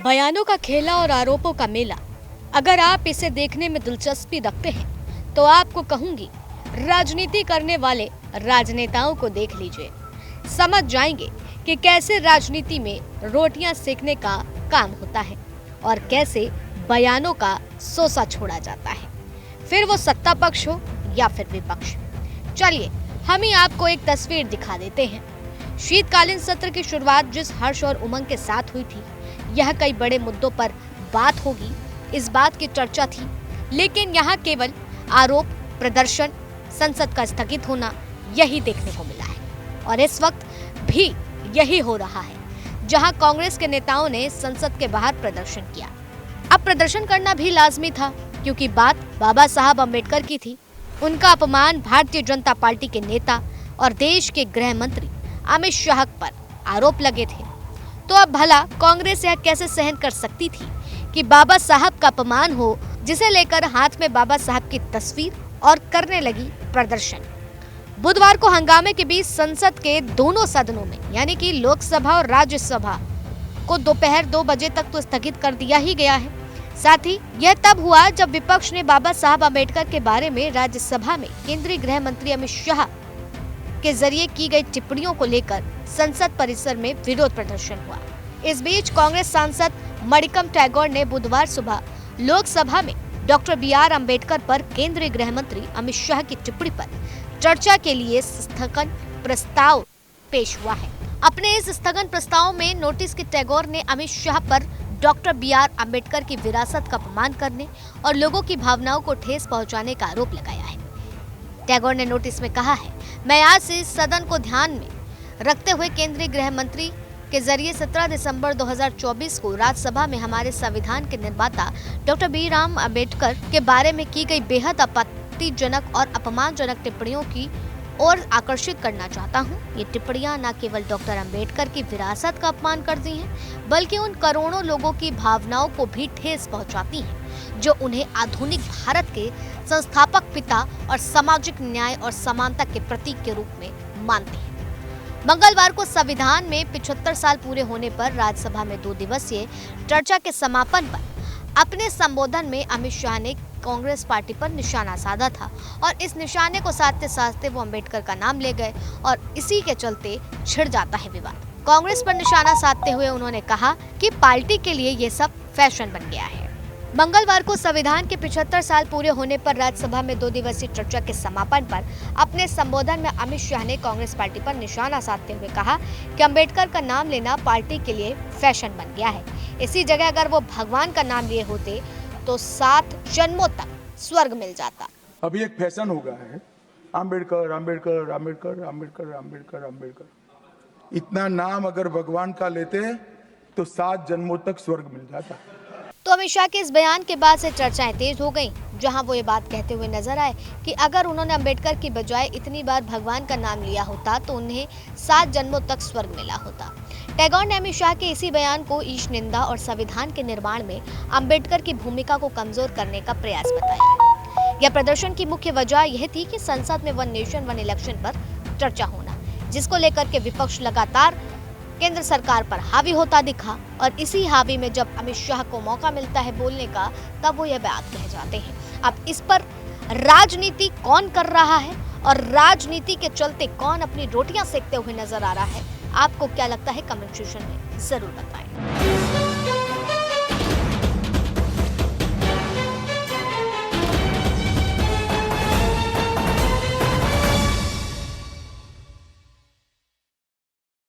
बयानों का खेला और आरोपों का मेला। अगर आप इसे देखने में दिलचस्पी रखते हैं तो आपको कहूंगी, राजनीति करने वाले राजनेताओं को देख लीजिए। समझ जाएंगे कि कैसे राजनीति में रोटियां सेकने का काम होता है और कैसे बयानों का सोसा छोड़ा जाता है, फिर वो सत्ता पक्ष हो या फिर विपक्ष। चलिए हम ही आपको एक तस्वीर दिखा देते हैं। शीतकालीन सत्र की शुरुआत जिस हर्ष और उमंग के साथ हुई थी, यह कई बड़े मुद्दों पर बात होगी, इस बात की चर्चा थी। लेकिन यहाँ केवल आरोप, प्रदर्शन, संसद का स्थगित होना यही देखने को मिला है। और इस वक्त भी यही हो रहा है, जहां कांग्रेस के नेताओं ने संसद के बाहर प्रदर्शन किया। अब प्रदर्शन करना भी लाजमी था, क्योंकि बात बाबा साहब अम्बेडकर की थी। उनका अपमान भारतीय जनता पार्टी के नेता और देश के गृह मंत्री अमित शाह पर आरोप लगे थे। तो अब भला कांग्रेस यह कैसे सहन कर सकती थी कि बाबा साहब का अपमान हो, जिसे लेकर हाथ में बाबा साहब की तस्वीर और करने लगी प्रदर्शन। बुधवार को हंगामे के बीच संसद के दोनों सदनों में, यानी कि लोकसभा और राज्यसभा को दोपहर 2 बजे तक तो स्थगित कर दिया ही गया है। साथ ही यह तब हुआ जब विपक्ष ने बाबा साहब अम्बेडकर के बारे में राज्यसभा में केंद्रीय गृह मंत्री अमित शाह के जरिए की गई टिप्पणियों को लेकर संसद परिसर में विरोध प्रदर्शन हुआ। इस बीच कांग्रेस सांसद मणिकम टैगोर ने बुधवार सुबह लोकसभा में डॉक्टर BR अम्बेडकर पर केंद्रीय गृह मंत्री अमित शाह की टिप्पणी पर चर्चा के लिए स्थगन प्रस्ताव पेश हुआ है। अपने इस स्थगन प्रस्ताव में नोटिस के टैगोर ने अमित शाह पर डॉक्टर BR अम्बेडकर की विरासत का अपमान करने और लोगों की भावनाओं को ठेस पहुंचाने का आरोप लगाया है। टैगोर ने नोटिस में कहा है, मैं आज से इस सदन को ध्यान में रखते हुए केंद्रीय गृह मंत्री के जरिए 17 दिसंबर 2024 को राज्यसभा में हमारे संविधान के निर्माता डॉक्टर BR अम्बेडकर के बारे में की गई बेहद आपत्तिजनक और अपमानजनक टिप्पणियों की ओर आकर्षित करना चाहता हूं। ये टिप्पणियां न केवल डॉक्टर अम्बेडकर की विरासत का अपमान करती हैं, बल्कि उन करोड़ों लोगों की भावनाओं को भी ठेस पहुंचाती हैं, जो उन्हें आधुनिक भारत के संस्थापक पिता और सामाजिक न्याय और समानता के प्रतीक के रूप में मानते हैं। मंगलवार को संविधान में 75 साल पूरे होने पर राज्यसभा में 2 दिवसीय चर्चा के समापन पर अपने संबोधन में अमित शाह ने कांग्रेस पार्टी पर निशाना साधा था और इस निशाने को साधते साधते वो अम्बेडकर का नाम ले गए और इसी के चलते छिड़ जाता है विवाद। कांग्रेस पर निशाना साधते हुए उन्होंने कहा कि पार्टी के लिए ये सब फैशन बन गया है। मंगलवार को संविधान के 75 साल पूरे होने पर राज्यसभा में 2 दिवसीय चर्चा के समापन पर अपने संबोधन में अमित शाह ने कांग्रेस पार्टी पर निशाना साधते हुए कहा कि अम्बेडकर का नाम लेना पार्टी के लिए फैशन बन गया है। इसी जगह अगर वो भगवान का नाम लिए होते तो 7 जन्मों तक स्वर्ग मिल जाता। अभी एक फैशन हो गया है, अम्बेडकर अम्बेडकर अम्बेडकर अम्बेडकर अम्बेडकर अम्बेडकर। इतना नाम अगर भगवान का लेते तो 7 जन्मों तक स्वर्ग मिल जाता। तो अमित शाह के इस बयान के बाद से चर्चाएं तेज हो गईं, जहां वो ये बात कहते हुए नजर आए कि अगर उन्होंने अम्बेडकर की बजाय इतनी बार भगवान का नाम लिया होता तो उन्हें 7 जन्मों तक स्वर्ग मिला होता। टैगोर ने अमित शाह के इसी बयान को ईश निंदा और संविधान के निर्माण में अम्बेडकर की भूमिका को कमजोर करने का प्रयास बताया है। यह प्रदर्शन की मुख्य वजह यह थी कि संसद में 1 नेशन 1 इलेक्शन पर चर्चा होना, जिसको लेकर के विपक्ष लगातार केंद्र सरकार पर हावी होता दिखा और इसी हावी में जब अमित शाह को मौका मिलता है बोलने का, तब वो यह बात कह जाते हैं। अब इस पर राजनीति कौन कर रहा है और राजनीति के चलते कौन अपनी रोटियां सेकते हुए नजर आ रहा है, आपको क्या लगता है? कमेंट सेक्शन में जरूर बताएं।